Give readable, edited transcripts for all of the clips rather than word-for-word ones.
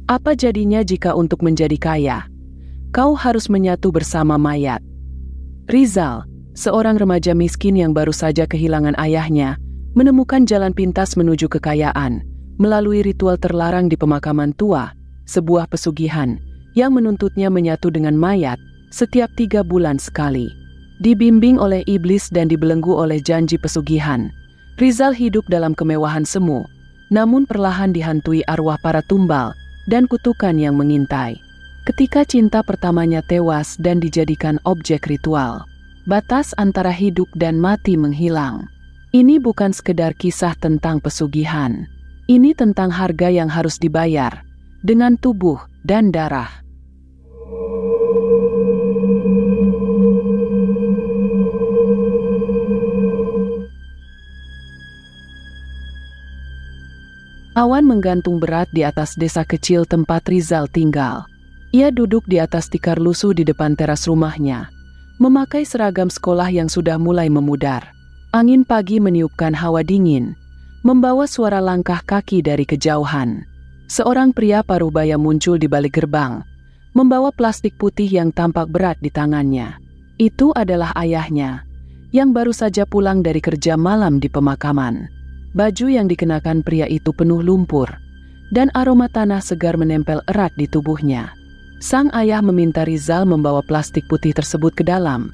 Apa jadinya jika untuk menjadi kaya, kau harus menyatu bersama mayat? Rizal, seorang remaja miskin yang baru saja kehilangan ayahnya, menemukan jalan pintas menuju kekayaan melalui ritual terlarang di pemakaman tua, sebuah pesugihan yang menuntutnya menyatu dengan mayat setiap 3 bulan sekali. Dibimbing oleh iblis dan dibelenggu oleh janji pesugihan, Rizal hidup dalam kemewahan semu, namun perlahan dihantui arwah para tumbal dan kutukan yang mengintai. Ketika cinta pertamanya tewas dan dijadikan objek ritual, batas antara hidup dan mati menghilang. Ini bukan sekedar kisah tentang pesugihan. Ini tentang harga yang harus dibayar dengan tubuh dan darah. Awan menggantung berat di atas desa kecil tempat Rizal tinggal. Ia duduk di atas tikar lusuh di depan teras rumahnya, memakai seragam sekolah yang sudah mulai memudar. Angin pagi meniupkan hawa dingin, membawa suara langkah kaki dari kejauhan. Seorang pria parubaya muncul di balik gerbang, membawa plastik putih yang tampak berat di tangannya. Itu adalah ayahnya, yang baru saja pulang dari kerja malam di pemakaman. Baju yang dikenakan pria itu penuh lumpur, dan aroma tanah segar menempel erat di tubuhnya. Sang ayah meminta Rizal membawa plastik putih tersebut ke dalam,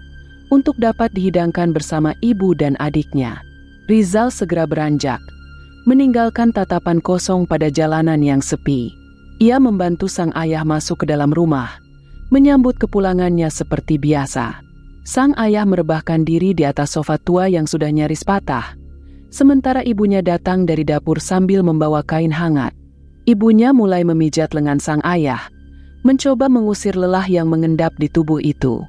untuk dapat dihidangkan bersama ibu dan adiknya. Rizal segera beranjak, meninggalkan tatapan kosong pada jalanan yang sepi. Ia membantu sang ayah masuk ke dalam rumah, menyambut kepulangannya seperti biasa. Sang ayah merebahkan diri di atas sofa tua yang sudah nyaris patah, sementara ibunya datang dari dapur sambil membawa kain hangat. Ibunya mulai memijat lengan sang ayah, mencoba mengusir lelah yang mengendap di tubuh itu.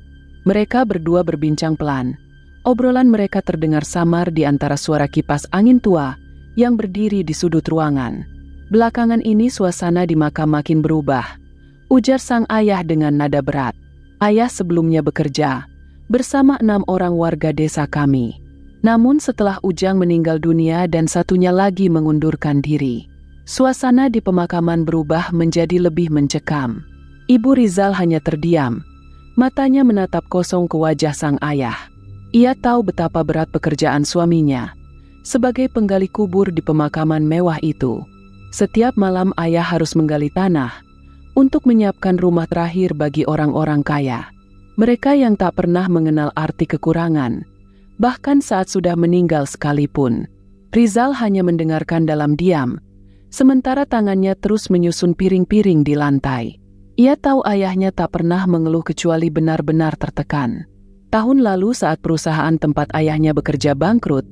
Mereka berdua berbincang pelan. Obrolan mereka terdengar samar di antara suara kipas angin tua yang berdiri di sudut ruangan. Belakangan ini suasana di makam makin berubah, ujar sang ayah dengan nada berat. Ayah sebelumnya bekerja bersama 6 orang warga desa kami. Namun setelah Ujang meninggal dunia dan satunya lagi mengundurkan diri, suasana di pemakaman berubah menjadi lebih mencekam. Ibu Rizal hanya terdiam, matanya menatap kosong ke wajah sang ayah. Ia tahu betapa berat pekerjaan suaminya sebagai penggali kubur di pemakaman mewah itu. Setiap malam ayah harus menggali tanah untuk menyiapkan rumah terakhir bagi orang-orang kaya. Mereka yang tak pernah mengenal arti kekurangan, bahkan saat sudah meninggal sekalipun. Rizal hanya mendengarkan dalam diam, sementara tangannya terus menyusun piring-piring di lantai. Ia tahu ayahnya tak pernah mengeluh kecuali benar-benar tertekan. Tahun lalu saat perusahaan tempat ayahnya bekerja bangkrut,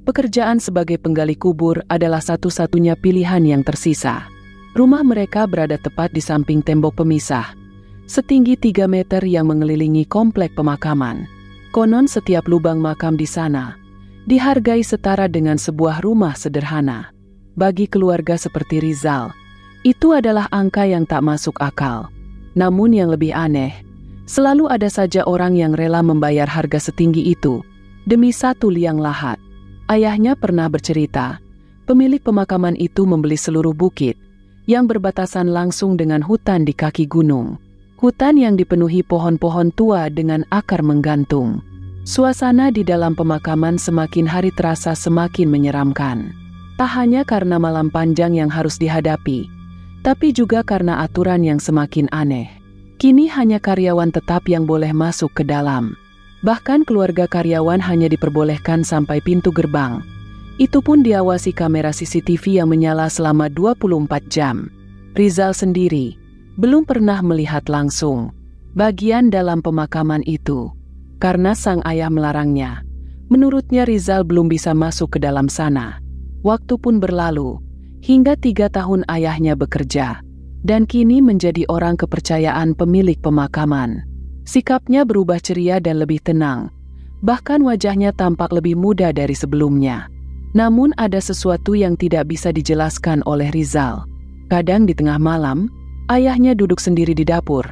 pekerjaan sebagai penggali kubur adalah satu-satunya pilihan yang tersisa. Rumah mereka berada tepat di samping tembok pemisah, setinggi 3 meter yang mengelilingi komplek pemakaman. Konon setiap lubang makam di sana dihargai setara dengan sebuah rumah sederhana. Bagi keluarga seperti Rizal, itu adalah angka yang tak masuk akal. Namun yang lebih aneh, selalu ada saja orang yang rela membayar harga setinggi itu demi 1 liang lahat. Ayahnya pernah bercerita, pemilik pemakaman itu membeli seluruh bukit yang berbatasan langsung dengan hutan di kaki gunung. Hutan yang dipenuhi pohon-pohon tua dengan akar menggantung. Suasana di dalam pemakaman semakin hari terasa semakin menyeramkan. Tak hanya karena malam panjang yang harus dihadapi, tapi juga karena aturan yang semakin aneh. Kini hanya karyawan tetap yang boleh masuk ke dalam. Bahkan keluarga karyawan hanya diperbolehkan sampai pintu gerbang. Itu pun diawasi kamera CCTV yang menyala selama 24 jam. Rizal sendiri belum pernah melihat langsung bagian dalam pemakaman itu, karena sang ayah melarangnya. Menurutnya Rizal belum bisa masuk ke dalam sana. Waktu pun berlalu, hingga 3 tahun ayahnya bekerja, dan kini menjadi orang kepercayaan pemilik pemakaman. Sikapnya berubah ceria dan lebih tenang, bahkan wajahnya tampak lebih muda dari sebelumnya. Namun ada sesuatu yang tidak bisa dijelaskan oleh Rizal. Kadang di tengah malam, ayahnya duduk sendiri di dapur,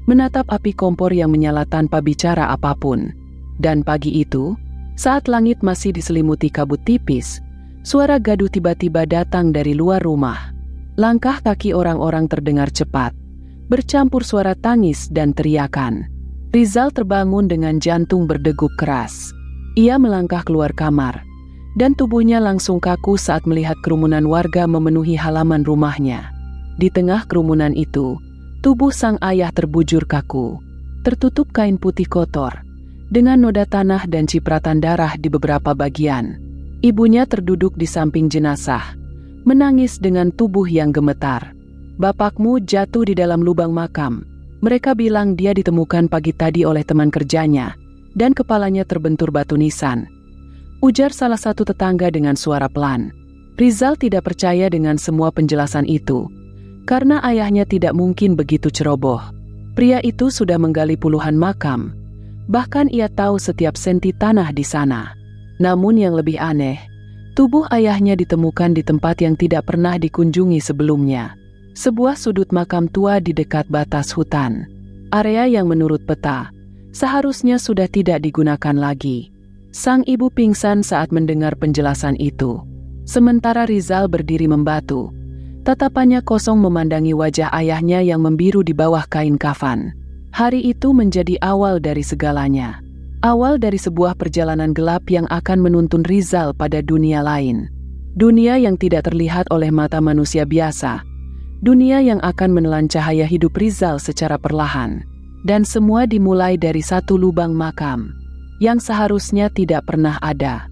menatap api kompor yang menyala tanpa bicara apapun. Dan pagi itu, saat langit masih diselimuti kabut tipis, suara gaduh tiba-tiba datang dari luar rumah. Langkah kaki orang-orang terdengar cepat, bercampur suara tangis dan teriakan. Rizal terbangun dengan jantung berdegup keras. Ia melangkah keluar kamar, dan tubuhnya langsung kaku saat melihat kerumunan warga memenuhi halaman rumahnya. Di tengah kerumunan itu, tubuh sang ayah terbujur kaku, tertutup kain putih kotor, dengan noda tanah dan cipratan darah di beberapa bagian. Ibunya terduduk di samping jenazah, menangis dengan tubuh yang gemetar. "Bapakmu jatuh di dalam lubang makam. Mereka bilang dia ditemukan pagi tadi oleh teman kerjanya, dan kepalanya terbentur batu nisan," ujar salah satu tetangga dengan suara pelan. Rizal tidak percaya dengan semua penjelasan itu, karena ayahnya tidak mungkin begitu ceroboh. Pria itu sudah menggali puluhan makam, bahkan ia tahu setiap senti tanah di sana. Namun yang lebih aneh, tubuh ayahnya ditemukan di tempat yang tidak pernah dikunjungi sebelumnya. Sebuah sudut makam tua di dekat batas hutan. Area yang menurut peta seharusnya sudah tidak digunakan lagi. Sang ibu pingsan saat mendengar penjelasan itu. Sementara Rizal berdiri membatu. Tatapannya kosong memandangi wajah ayahnya yang membiru di bawah kain kafan. Hari itu menjadi awal dari segalanya. Awal dari sebuah perjalanan gelap yang akan menuntun Rizal pada dunia lain. Dunia yang tidak terlihat oleh mata manusia biasa. Dunia yang akan menelan cahaya hidup Rizal secara perlahan. Dan semua dimulai dari satu lubang makam yang seharusnya tidak pernah ada.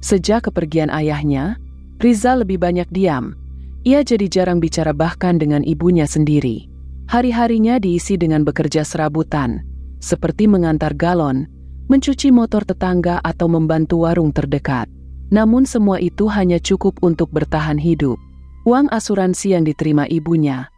Sejak kepergian ayahnya, Rizal lebih banyak diam. Ia jadi jarang bicara bahkan dengan ibunya sendiri. Hari-harinya diisi dengan bekerja serabutan, seperti mengantar galon, mencuci motor tetangga atau membantu warung terdekat. Namun semua itu hanya cukup untuk bertahan hidup. Uang asuransi yang diterima ibunya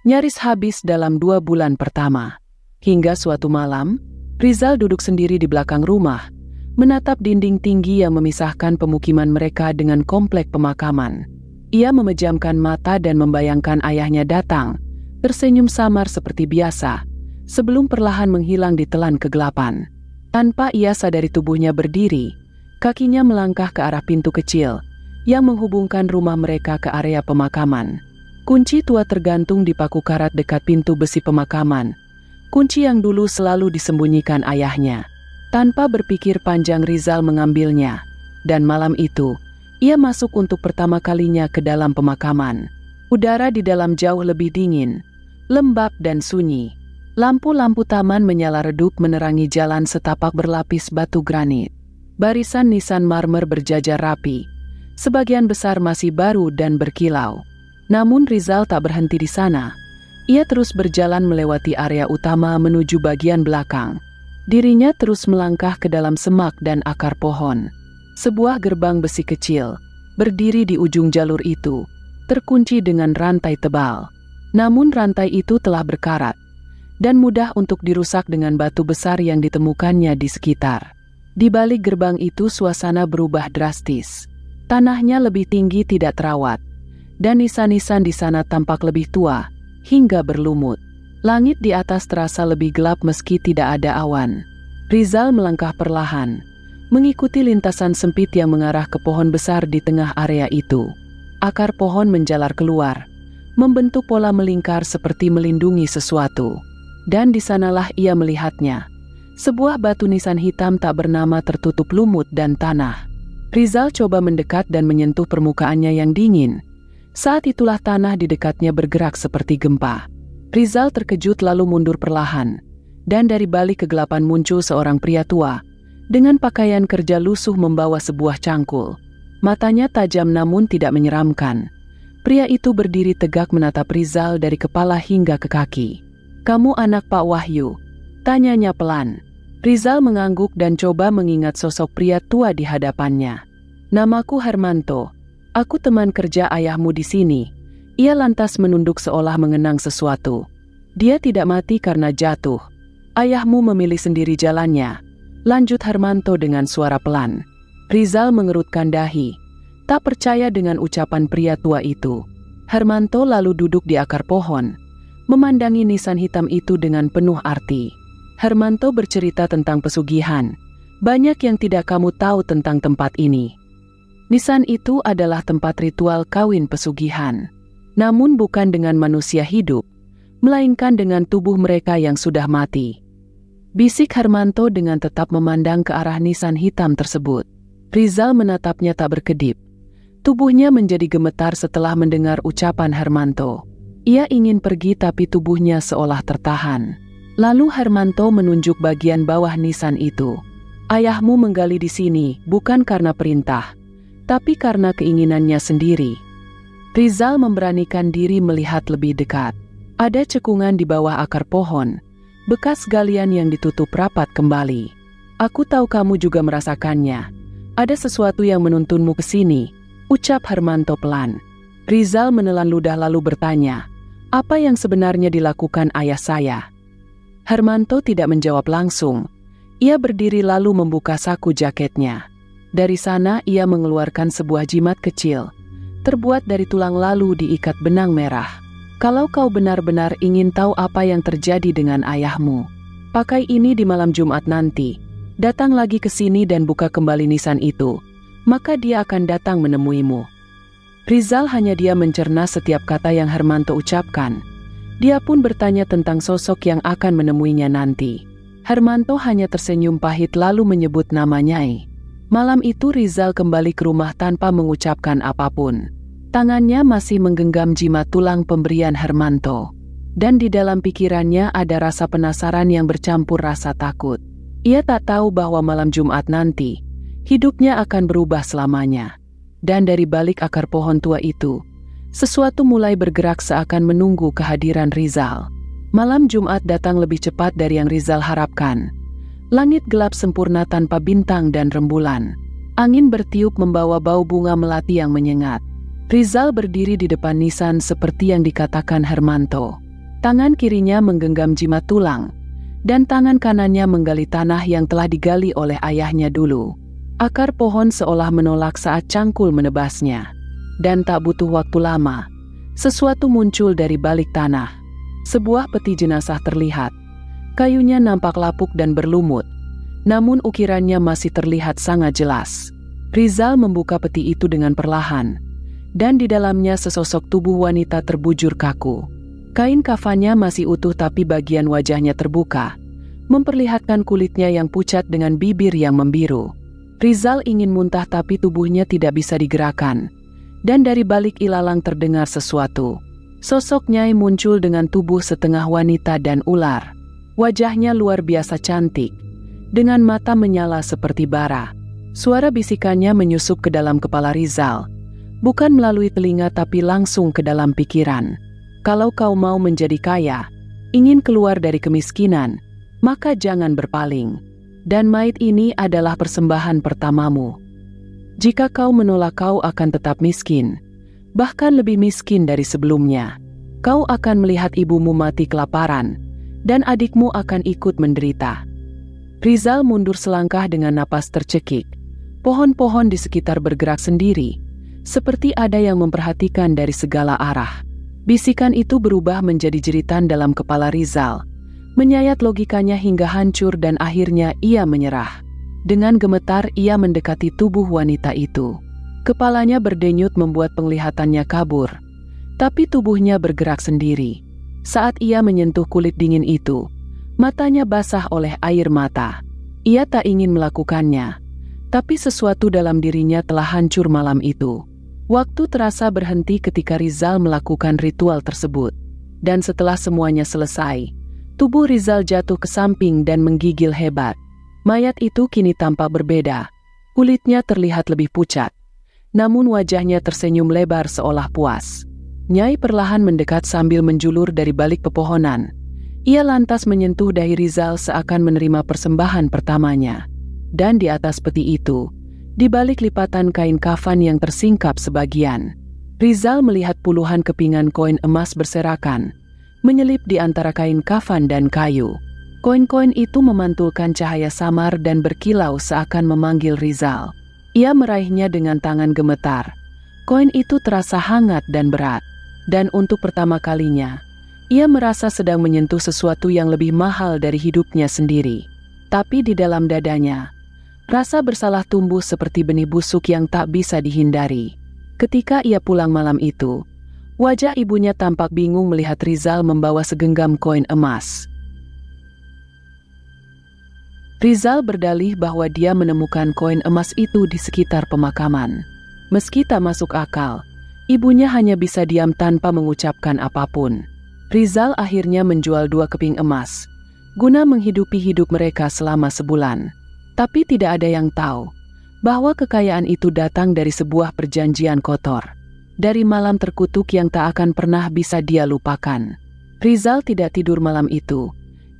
nyaris habis dalam 2 bulan pertama. Hingga suatu malam, Rizal duduk sendiri di belakang rumah, menatap dinding tinggi yang memisahkan pemukiman mereka dengan komplek pemakaman. Ia memejamkan mata dan membayangkan ayahnya datang, tersenyum samar seperti biasa, sebelum perlahan menghilang di telan kegelapan. Tanpa ia sadari tubuhnya berdiri, kakinya melangkah ke arah pintu kecil yang menghubungkan rumah mereka ke area pemakaman. Kunci tua tergantung di paku karat dekat pintu besi pemakaman. Kunci yang dulu selalu disembunyikan ayahnya. Tanpa berpikir panjang Rizal mengambilnya. Dan malam itu, ia masuk untuk pertama kalinya ke dalam pemakaman. Udara di dalam jauh lebih dingin, lembab dan sunyi. Lampu-lampu taman menyala redup menerangi jalan setapak berlapis batu granit. Barisan nisan marmer berjajar rapi. Sebagian besar masih baru dan berkilau. Namun Rizal tak berhenti di sana. Ia terus berjalan melewati area utama menuju bagian belakang. Dirinya terus melangkah ke dalam semak dan akar pohon. Sebuah gerbang besi kecil berdiri di ujung jalur itu, terkunci dengan rantai tebal. Namun rantai itu telah berkarat dan mudah untuk dirusak dengan batu besar yang ditemukannya di sekitar. Di balik gerbang itu suasana berubah drastis. Tanahnya lebih tinggi tidak terawat, dan nisan-nisan di sana tampak lebih tua, hingga berlumut. Langit di atas terasa lebih gelap meski tidak ada awan. Rizal melangkah perlahan, mengikuti lintasan sempit yang mengarah ke pohon besar di tengah area itu. Akar pohon menjalar keluar, membentuk pola melingkar seperti melindungi sesuatu. Dan di sanalah ia melihatnya. Sebuah batu nisan hitam tak bernama tertutup lumut dan tanah. Rizal coba mendekat dan menyentuh permukaannya yang dingin. Saat itulah tanah di dekatnya bergerak seperti gempa. Rizal terkejut lalu mundur perlahan. Dan dari balik kegelapan muncul seorang pria tua, dengan pakaian kerja lusuh membawa sebuah cangkul. Matanya tajam namun tidak menyeramkan. Pria itu berdiri tegak menatap Rizal dari kepala hingga ke kaki. "Kamu anak Pak Wahyu?" tanyanya pelan. Rizal mengangguk dan coba mengingat sosok pria tua di hadapannya. "Namaku Hermanto. Aku teman kerja ayahmu di sini." Ia lantas menunduk seolah mengenang sesuatu. "Dia tidak mati karena jatuh. Ayahmu memilih sendiri jalannya," lanjut Hermanto dengan suara pelan. Rizal mengerutkan dahi, tak percaya dengan ucapan pria tua itu. Hermanto lalu duduk di akar pohon, memandangi nisan hitam itu dengan penuh arti. Hermanto bercerita tentang pesugihan. "Banyak yang tidak kamu tahu tentang tempat ini. Nisan itu adalah tempat ritual kawin pesugihan. Namun bukan dengan manusia hidup, melainkan dengan tubuh mereka yang sudah mati. Bisik Hermanto dengan tetap memandang ke arah nisan hitam tersebut. Rizal menatapnya tak berkedip. Tubuhnya menjadi gemetar setelah mendengar ucapan Hermanto. Ia ingin pergi tapi tubuhnya seolah tertahan. Lalu Hermanto menunjuk bagian bawah nisan itu. Ayahmu menggali di sini bukan karena perintah, tapi karena keinginannya sendiri. Rizal memberanikan diri melihat lebih dekat. Ada cekungan di bawah akar pohon, bekas galian yang ditutup rapat kembali. Aku tahu kamu juga merasakannya. Ada sesuatu yang menuntunmu ke sini, ucap Hermanto pelan. Rizal menelan ludah lalu bertanya, apa yang sebenarnya dilakukan ayah saya? Hermanto tidak menjawab langsung. Ia berdiri lalu membuka saku jaketnya. Dari sana ia mengeluarkan sebuah jimat kecil, terbuat dari tulang lalu diikat benang merah. Kalau kau benar-benar ingin tahu apa yang terjadi dengan ayahmu, pakai ini di malam Jumat nanti. Datang lagi ke sini dan buka kembali nisan itu, maka dia akan datang menemuimu. Rizal hanya diam mencerna setiap kata yang Hermanto ucapkan. Dia pun bertanya tentang sosok yang akan menemuinya nanti. Hermanto hanya tersenyum pahit lalu menyebut nama Nyai. Malam itu Rizal kembali ke rumah tanpa mengucapkan apapun. Tangannya masih menggenggam jimat tulang pemberian Hermanto. Dan di dalam pikirannya ada rasa penasaran yang bercampur rasa takut. Ia tak tahu bahwa malam Jumat nanti, hidupnya akan berubah selamanya. Dan dari balik akar pohon tua itu, sesuatu mulai bergerak seakan menunggu kehadiran Rizal. Malam Jumat datang lebih cepat dari yang Rizal harapkan. Langit gelap sempurna tanpa bintang dan rembulan. Angin bertiup membawa bau bunga melati yang menyengat. Rizal berdiri di depan nisan seperti yang dikatakan Hermanto. Tangan kirinya menggenggam jimat tulang, dan tangan kanannya menggali tanah yang telah digali oleh ayahnya dulu. Akar pohon seolah menolak saat cangkul menebasnya. Dan tak butuh waktu lama, sesuatu muncul dari balik tanah. Sebuah peti jenazah terlihat. Kayunya nampak lapuk dan berlumut, namun ukirannya masih terlihat sangat jelas. Rizal membuka peti itu dengan perlahan, dan di dalamnya sesosok tubuh wanita terbujur kaku. Kain kafannya masih utuh tapi bagian wajahnya terbuka, memperlihatkan kulitnya yang pucat dengan bibir yang membiru. Rizal ingin muntah tapi tubuhnya tidak bisa digerakkan, dan dari balik ilalang terdengar sesuatu. Sosok Nyai muncul dengan tubuh setengah wanita dan ular. Wajahnya luar biasa cantik, dengan mata menyala seperti bara. Suara bisikannya menyusup ke dalam kepala Rizal, bukan melalui telinga tapi langsung ke dalam pikiran. Kalau kau mau menjadi kaya, ingin keluar dari kemiskinan, maka jangan berpaling. Dan mayit ini adalah persembahan pertamamu. Jika kau menolak, kau akan tetap miskin. Bahkan lebih miskin dari sebelumnya. Kau akan melihat ibumu mati kelaparan, dan adikmu akan ikut menderita. Rizal mundur selangkah dengan napas tercekik. Pohon-pohon di sekitar bergerak sendiri, seperti ada yang memperhatikan dari segala arah. Bisikan itu berubah menjadi jeritan dalam kepala Rizal, menyayat logikanya hingga hancur dan akhirnya ia menyerah. Dengan gemetar ia mendekati tubuh wanita itu. Kepalanya berdenyut membuat penglihatannya kabur, tapi tubuhnya bergerak sendiri. Saat ia menyentuh kulit dingin itu, matanya basah oleh air mata. Ia tak ingin melakukannya, tapi sesuatu dalam dirinya telah hancur malam itu. Waktu terasa berhenti ketika Rizal melakukan ritual tersebut. Dan setelah semuanya selesai, tubuh Rizal jatuh ke samping dan menggigil hebat. Mayat itu kini tampak berbeda. Kulitnya terlihat lebih pucat, namun wajahnya tersenyum lebar seolah puas. Nyai perlahan mendekat sambil menjulur dari balik pepohonan. Ia lantas menyentuh dahi Rizal seakan menerima persembahan pertamanya. Dan di atas peti itu, di balik lipatan kain kafan yang tersingkap sebagian, Rizal melihat puluhan kepingan koin emas berserakan, menyelip di antara kain kafan dan kayu. Koin-koin itu memantulkan cahaya samar dan berkilau seakan memanggil Rizal. Ia meraihnya dengan tangan gemetar. Koin itu terasa hangat dan berat. Dan untuk pertama kalinya, ia merasa sedang menyentuh sesuatu yang lebih mahal dari hidupnya sendiri. Tapi di dalam dadanya, Rasa bersalah tumbuh seperti benih busuk yang tak bisa dihindari. Ketika ia pulang malam itu, wajah ibunya tampak bingung melihat Rizal membawa segenggam koin emas. Rizal berdalih bahwa dia menemukan koin emas itu di sekitar pemakaman. Meski tak masuk akal, ibunya hanya bisa diam tanpa mengucapkan apapun. Rizal akhirnya menjual 2 keping emas, guna menghidupi hidup mereka selama sebulan. Tapi tidak ada yang tahu bahwa kekayaan itu datang dari sebuah perjanjian kotor. Dari malam terkutuk yang tak akan pernah bisa dia lupakan. Rizal tidak tidur malam itu.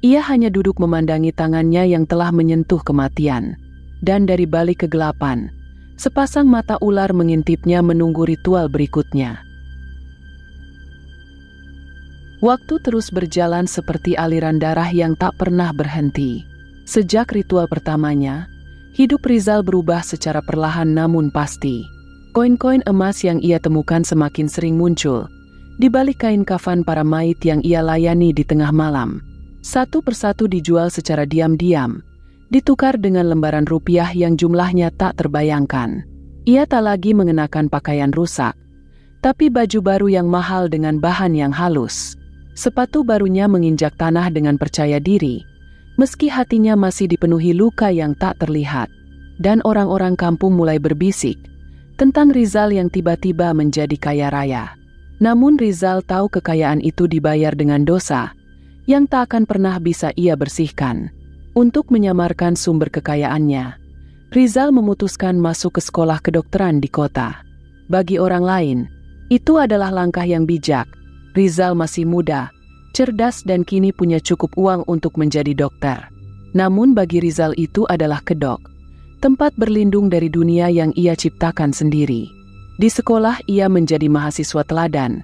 Ia hanya duduk memandangi tangannya yang telah menyentuh kematian. Dan dari balik kegelapan, sepasang mata ular mengintipnya menunggu ritual berikutnya. Waktu terus berjalan seperti aliran darah yang tak pernah berhenti. Sejak ritual pertamanya, hidup Rizal berubah secara perlahan namun pasti. Koin-koin emas yang ia temukan semakin sering muncul di balik kain kafan para mayit yang ia layani di tengah malam. Satu persatu dijual secara diam-diam, ditukar dengan lembaran rupiah yang jumlahnya tak terbayangkan. Ia tak lagi mengenakan pakaian rusak, tapi baju baru yang mahal dengan bahan yang halus. Sepatu barunya menginjak tanah dengan percaya diri, meski hatinya masih dipenuhi luka yang tak terlihat. Dan orang-orang kampung mulai berbisik tentang Rizal yang tiba-tiba menjadi kaya raya. Namun Rizal tahu kekayaan itu dibayar dengan dosa yang tak akan pernah bisa ia bersihkan. Untuk menyamarkan sumber kekayaannya, Rizal memutuskan masuk ke sekolah kedokteran di kota. Bagi orang lain, itu adalah langkah yang bijak. Rizal masih muda, cerdas dan kini punya cukup uang untuk menjadi dokter. Namun bagi Rizal itu adalah kedok, tempat berlindung dari dunia yang ia ciptakan sendiri. Di sekolah ia menjadi mahasiswa teladan,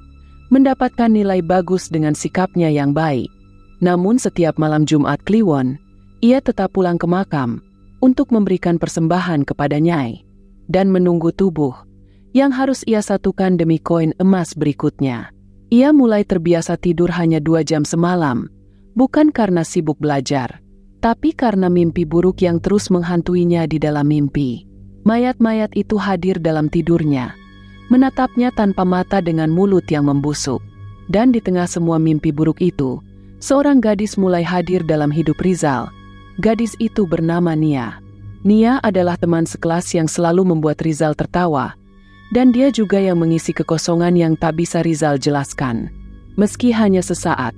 mendapatkan nilai bagus dengan sikapnya yang baik. Namun setiap malam Jumat Kliwon, ia tetap pulang ke makam untuk memberikan persembahan kepada Nyai dan menunggu tubuh yang harus ia satukan demi koin emas berikutnya. Ia mulai terbiasa tidur hanya 2 jam semalam, bukan karena sibuk belajar, tapi karena mimpi buruk yang terus menghantuinya di dalam mimpi. Mayat-mayat itu hadir dalam tidurnya, menatapnya tanpa mata dengan mulut yang membusuk. Dan di tengah semua mimpi buruk itu, seorang gadis mulai hadir dalam hidup Rizal. Gadis itu bernama Nia. Nia adalah teman sekelas yang selalu membuat Rizal tertawa, dan dia juga yang mengisi kekosongan yang tak bisa Rizal jelaskan. Meski hanya sesaat,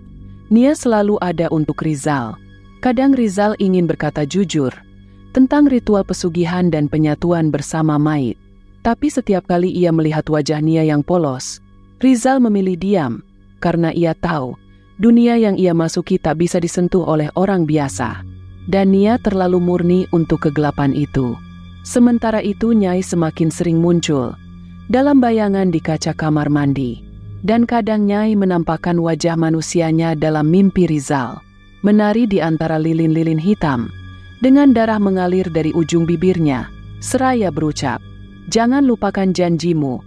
Nia selalu ada untuk Rizal. Kadang Rizal ingin berkata jujur tentang ritual pesugihan dan penyatuan bersama mayit. Tapi setiap kali ia melihat wajah Nia yang polos, Rizal memilih diam, karena ia tahu dunia yang ia masuki tak bisa disentuh oleh orang biasa. Dan Nia terlalu murni untuk kegelapan itu. Sementara itu Nyai semakin sering muncul dalam bayangan di kaca kamar mandi. Dan kadang Nyai menampakkan wajah manusianya dalam mimpi Rizal, menari di antara lilin-lilin hitam, dengan darah mengalir dari ujung bibirnya, seraya berucap, "Jangan lupakan janjimu,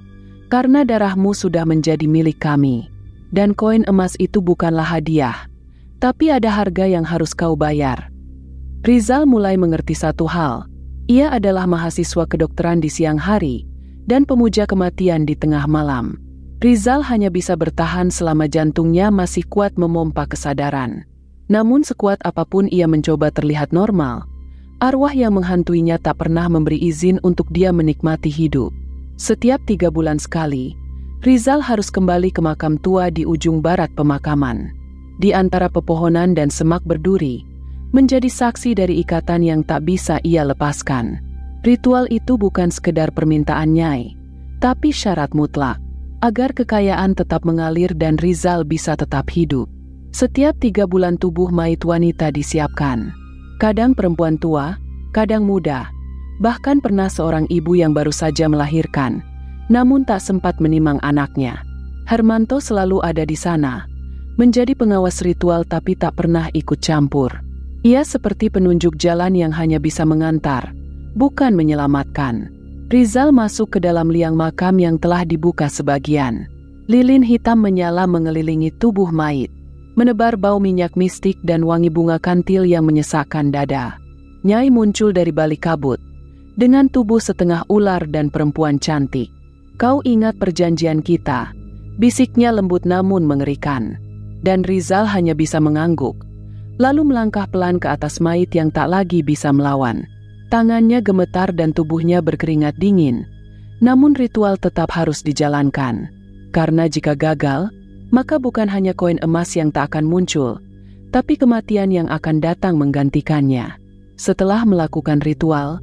karena darahmu sudah menjadi milik kami. Dan koin emas itu bukanlah hadiah, tapi ada harga yang harus kau bayar." Rizal mulai mengerti satu hal. Ia adalah mahasiswa kedokteran di siang hari, dan pemuja kematian di tengah malam. Rizal hanya bisa bertahan selama jantungnya masih kuat memompa kesadaran. Namun sekuat apapun ia mencoba terlihat normal, arwah yang menghantuinya tak pernah memberi izin untuk dia menikmati hidup. Setiap 3 bulan sekali, Rizal harus kembali ke makam tua di ujung barat pemakaman. Di antara pepohonan dan semak berduri, menjadi saksi dari ikatan yang tak bisa ia lepaskan. Ritual itu bukan sekedar permintaan Nyai, tapi syarat mutlak agar kekayaan tetap mengalir dan Rizal bisa tetap hidup. Setiap 3 bulan tubuh mayit wanita disiapkan. Kadang perempuan tua, kadang muda, bahkan pernah seorang ibu yang baru saja melahirkan, namun tak sempat menimang anaknya. Hermanto selalu ada di sana, menjadi pengawas ritual tapi tak pernah ikut campur. Ia seperti penunjuk jalan yang hanya bisa mengantar, bukan menyelamatkan. Rizal masuk ke dalam liang makam yang telah dibuka sebagian. Lilin hitam menyala mengelilingi tubuh mayit, menebar bau minyak mistik dan wangi bunga kantil yang menyesakkan dada. Nyai muncul dari balik kabut, dengan tubuh setengah ular dan perempuan cantik. "Kau ingat perjanjian kita?" bisiknya lembut namun mengerikan. Dan Rizal hanya bisa mengangguk, lalu melangkah pelan ke atas mayit yang tak lagi bisa melawan. Tangannya gemetar dan tubuhnya berkeringat dingin. Namun ritual tetap harus dijalankan. Karena jika gagal, maka bukan hanya koin emas yang tak akan muncul, tapi kematian yang akan datang menggantikannya. Setelah melakukan ritual,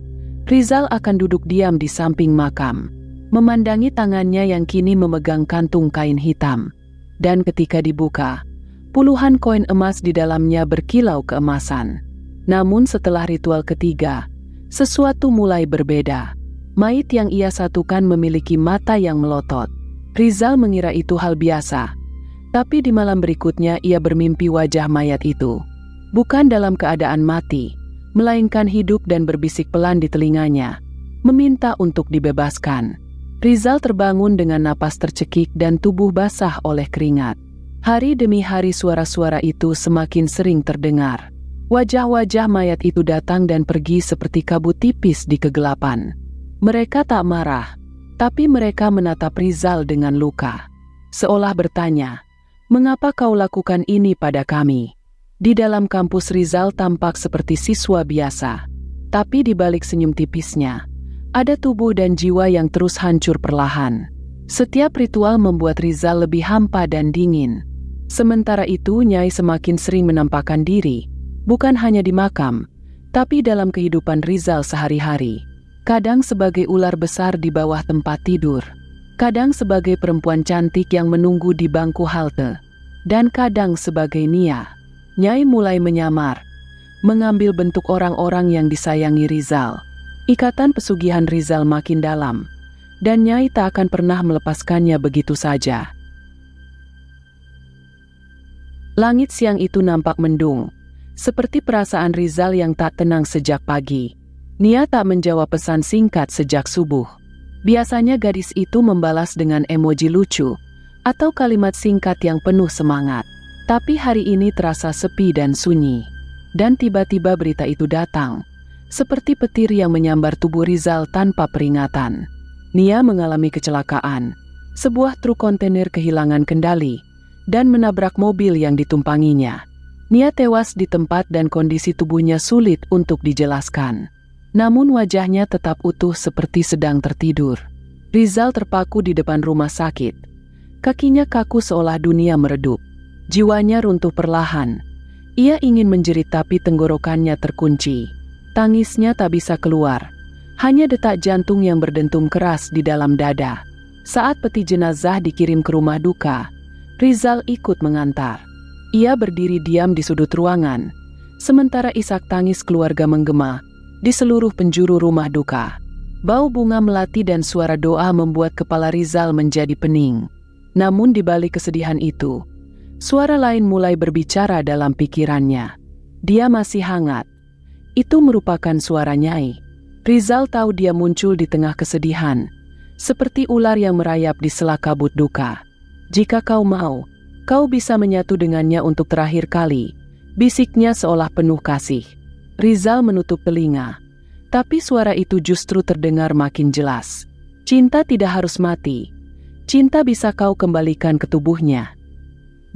Rizal akan duduk diam di samping makam, memandangi tangannya yang kini memegang kantung kain hitam. Dan ketika dibuka, puluhan koin emas di dalamnya berkilau keemasan. Namun setelah ritual ketiga, sesuatu mulai berbeda. Mayit yang ia satukan memiliki mata yang melotot. Rizal mengira itu hal biasa, tapi di malam berikutnya ia bermimpi wajah mayat itu bukan dalam keadaan mati, melainkan hidup dan berbisik pelan di telinganya, meminta untuk dibebaskan. Rizal terbangun dengan napas tercekik dan tubuh basah oleh keringat. Hari demi hari suara-suara itu semakin sering terdengar. Wajah-wajah mayat itu datang dan pergi seperti kabut tipis di kegelapan. Mereka tak marah, tapi mereka menatap Rizal dengan luka. Seolah bertanya, "Mengapa kau lakukan ini pada kami?" Di dalam kampus Rizal tampak seperti siswa biasa. Tapi di balik senyum tipisnya, ada tubuh dan jiwa yang terus hancur perlahan. Setiap ritual membuat Rizal lebih hampa dan dingin. Sementara itu Nyai semakin sering menampakkan diri, bukan hanya di makam, tapi dalam kehidupan Rizal sehari-hari. Kadang sebagai ular besar di bawah tempat tidur, kadang sebagai perempuan cantik yang menunggu di bangku halte, dan kadang sebagai Nia. Nyai mulai menyamar, mengambil bentuk orang-orang yang disayangi Rizal. Ikatan pesugihan Rizal makin dalam, dan Nyai tak akan pernah melepaskannya begitu saja. Langit siang itu nampak mendung, seperti perasaan Rizal yang tak tenang sejak pagi. Nia tak menjawab pesan singkat sejak subuh. Biasanya gadis itu membalas dengan emoji lucu, atau kalimat singkat yang penuh semangat. Tapi hari ini terasa sepi dan sunyi. Dan tiba-tiba berita itu datang, seperti petir yang menyambar tubuh Rizal tanpa peringatan. Nia mengalami kecelakaan. Sebuah truk kontainer kehilangan kendali dan menabrak mobil yang ditumpanginya. Nia tewas di tempat dan kondisi tubuhnya sulit untuk dijelaskan. Namun wajahnya tetap utuh seperti sedang tertidur. Rizal terpaku di depan rumah sakit. Kakinya kaku seolah dunia meredup. Jiwanya runtuh perlahan. Ia ingin menjerit tapi tenggorokannya terkunci. Tangisnya tak bisa keluar. Hanya detak jantung yang berdentum keras di dalam dada. Saat peti jenazah dikirim ke rumah duka, Rizal ikut mengantar. Ia berdiri diam di sudut ruangan, sementara isak tangis keluarga menggema di seluruh penjuru rumah duka. Bau bunga melati dan suara doa membuat kepala Rizal menjadi pening. Namun di balik kesedihan itu, suara lain mulai berbicara dalam pikirannya. Dia masih hangat. Itu merupakan suara Nyai. Rizal tahu dia muncul di tengah kesedihan, seperti ular yang merayap di sela kabut duka. "Jika kau mau, kau bisa menyatu dengannya untuk terakhir kali," bisiknya seolah penuh kasih. Rizal menutup telinga, tapi suara itu justru terdengar makin jelas. "Cinta tidak harus mati. Cinta bisa kau kembalikan ke tubuhnya."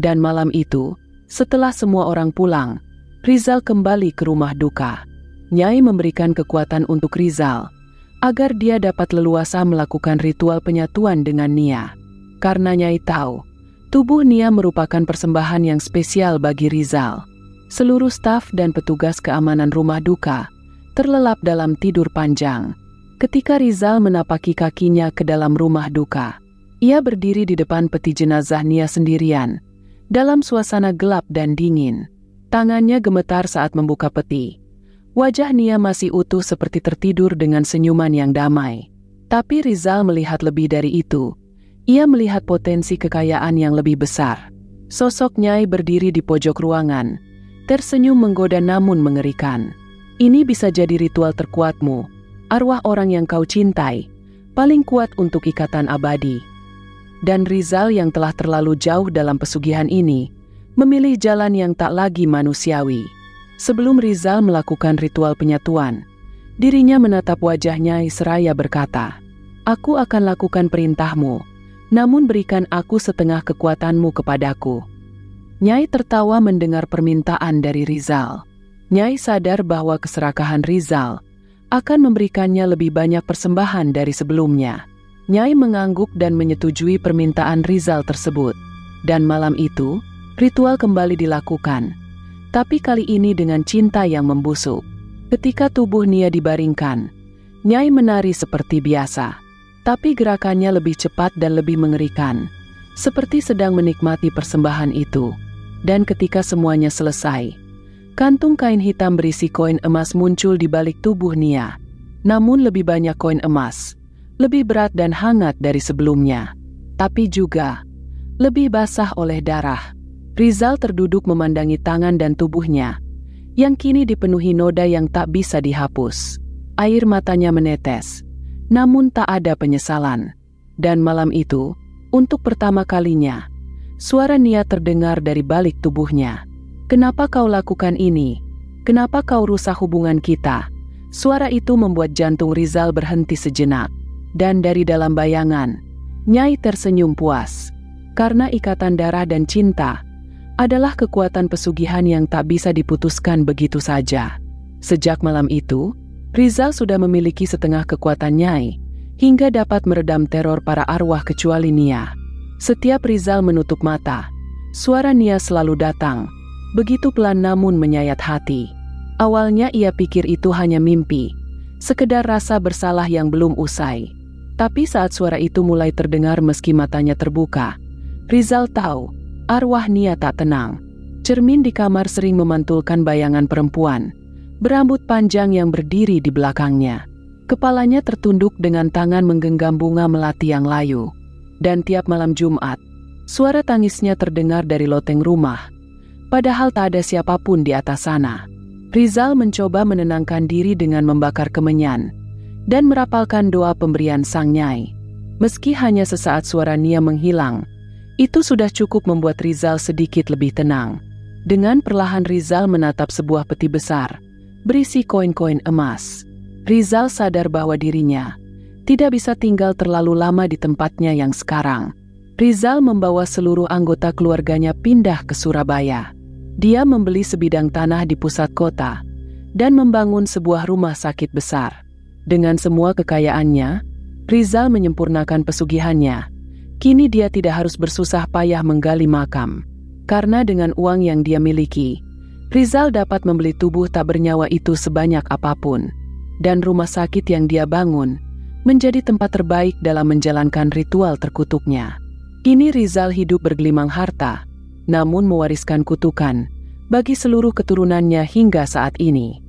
Dan malam itu, setelah semua orang pulang, Rizal kembali ke rumah duka. Nyai memberikan kekuatan untuk Rizal, agar dia dapat leluasa melakukan ritual penyatuan dengan Nia. Karena Nyai tahu, tubuh Nia merupakan persembahan yang spesial bagi Rizal. Seluruh staf dan petugas keamanan rumah duka terlelap dalam tidur panjang. Ketika Rizal menapaki kakinya ke dalam rumah duka, ia berdiri di depan peti jenazah Nia sendirian, dalam suasana gelap dan dingin. Tangannya gemetar saat membuka peti. Wajah Nia masih utuh seperti tertidur dengan senyuman yang damai. Tapi Rizal melihat lebih dari itu. Ia melihat potensi kekayaan yang lebih besar. Sosok Nyai berdiri di pojok ruangan, tersenyum menggoda namun mengerikan. "Ini bisa jadi ritual terkuatmu, arwah orang yang kau cintai, paling kuat untuk ikatan abadi." Dan Rizal yang telah terlalu jauh dalam pesugihan ini, memilih jalan yang tak lagi manusiawi. Sebelum Rizal melakukan ritual penyatuan, dirinya menatap wajah Nyai seraya berkata, "Aku akan lakukan perintahmu, namun berikan aku setengah kekuatanmu kepadaku." Nyai tertawa mendengar permintaan dari Rizal. Nyai sadar bahwa keserakahan Rizal akan memberikannya lebih banyak persembahan dari sebelumnya. Nyai mengangguk dan menyetujui permintaan Rizal tersebut. Dan malam itu, ritual kembali dilakukan. Tapi kali ini dengan cinta yang membusuk. Ketika tubuh Nia dibaringkan, Nyai menari seperti biasa. Tapi gerakannya lebih cepat dan lebih mengerikan. Seperti sedang menikmati persembahan itu. Dan ketika semuanya selesai, kantung kain hitam berisi koin emas muncul di balik tubuh Nia. Namun lebih banyak koin emas. Lebih berat dan hangat dari sebelumnya. Tapi juga lebih basah oleh darah. Rizal terduduk memandangi tangan dan tubuhnya, yang kini dipenuhi noda yang tak bisa dihapus. Air matanya menetes, namun tak ada penyesalan. Dan malam itu, untuk pertama kalinya, suara Nia terdengar dari balik tubuhnya. "Kenapa kau lakukan ini? Kenapa kau rusak hubungan kita?" Suara itu membuat jantung Rizal berhenti sejenak. Dan dari dalam bayangan, Nyai tersenyum puas. Karena ikatan darah dan cinta adalah kekuatan pesugihan yang tak bisa diputuskan begitu saja. Sejak malam itu, Rizal sudah memiliki setengah kekuatan Nyai, hingga dapat meredam teror para arwah kecuali Nia. Setiap Rizal menutup mata, suara Nia selalu datang, begitu pelan namun menyayat hati. Awalnya ia pikir itu hanya mimpi, sekedar rasa bersalah yang belum usai. Tapi saat suara itu mulai terdengar meski matanya terbuka, Rizal tahu arwah Nia tak tenang. Cermin di kamar sering memantulkan bayangan perempuan berambut panjang yang berdiri di belakangnya. Kepalanya tertunduk dengan tangan menggenggam bunga melati yang layu. Dan tiap malam Jumat, suara tangisnya terdengar dari loteng rumah. Padahal tak ada siapapun di atas sana. Rizal mencoba menenangkan diri dengan membakar kemenyan dan merapalkan doa pemberian sang Nyai. Meski hanya sesaat suara Nia menghilang, itu sudah cukup membuat Rizal sedikit lebih tenang. Dengan perlahan Rizal menatap sebuah peti besar, berisi koin-koin emas. Rizal sadar bahwa dirinya tidak bisa tinggal terlalu lama di tempatnya yang sekarang. Rizal membawa seluruh anggota keluarganya pindah ke Surabaya. Dia membeli sebidang tanah di pusat kota dan membangun sebuah rumah sakit besar. Dengan semua kekayaannya, Rizal menyempurnakan pesugihannya. Kini dia tidak harus bersusah payah menggali makam. Karena dengan uang yang dia miliki, Rizal dapat membeli tubuh tak bernyawa itu sebanyak apapun. Dan rumah sakit yang dia bangun menjadi tempat terbaik dalam menjalankan ritual terkutuknya. Kini Rizal hidup bergelimang harta, namun mewariskan kutukan bagi seluruh keturunannya hingga saat ini.